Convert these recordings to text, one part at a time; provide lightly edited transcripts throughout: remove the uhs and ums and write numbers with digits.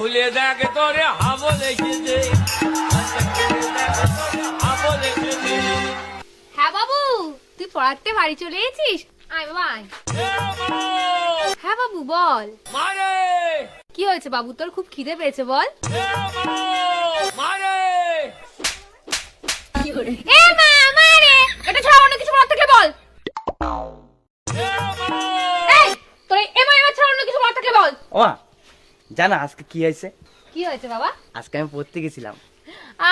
খুলে দেখে তোরে হাবল এসেছে। হ্যাঁ বাবু, তুই পড়াতে বাড়ি চলে এসেছিস? আয় বাবা আয়। হ্যাঁ বাবু বল, মারে কি হয়েছে বাবু, তোর খুব খিদে পেয়েছে বল। মারে এ মা মারে, এটা ছাড়া অন্য কিছু বলার থাকলে বল। এই তোর এমা এমা ছাড়া অন্য কিছু বলার থাকলে বল। ও জানা আজকে কি হয়েছে? কি হয়েছে বাবা? আজকে আমি পড়তে গেছিলাম।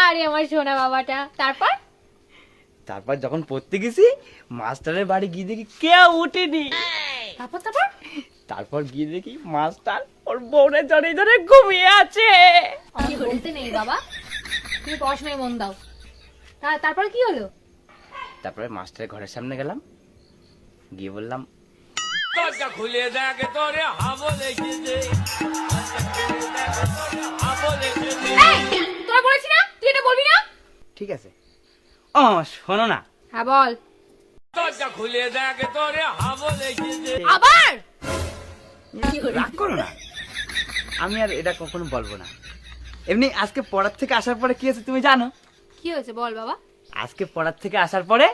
আরে আমার সোনা বাবাটা, তারপর? তারপর যখন পড়তে গেছি মাস্টারের বাড়ি গিয়ে দেখি কেউ উঠেনি। তারপর তারপর তারপর গিয়ে দেখি মাস্টার ওর বউরে জড়িয়ে ধরে ঘুমিয়ে আছে। আমি বলতে নেই বাবা, তুমি পড়াশোনায় মন দাও। তারপর কি হলো? তারপরে মাস্টারের ঘরের সামনে গেলাম, গিয়ে বললাম দরজা খুলে দেখে তোরে হাবল এসেছে। হাবল এসেছে। এই তোরা বলেছি না তুই এটা বলবি না। ঠিক আছে। ও শোনো না, হ্যাঁ বল। দরজা খুলে দেখে তোরে হাবল এসেছে। আবার রাগ করো না, আমি আর এটা কখনো বলবো না। এমনি আজকে পড়ার থেকে আসার পরে কি হয়েছে তুমি জানো? কি হয়েছে বল বাবা। আজকে পড়ার থেকে আসার পরে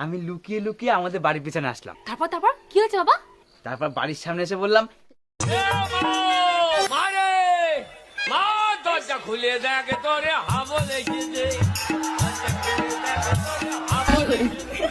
আমি লুকিয়ে লুকিয়ে আমাদের বাড়ির পিছনে আসলাম। তারপর তারপর কি হয়েছে বাবা? তারপর বাড়ির সামনে এসে বললাম মারে মা, দরজা খুলে দেখে তোরে হাবল এসেছে। হাবল এসেছে।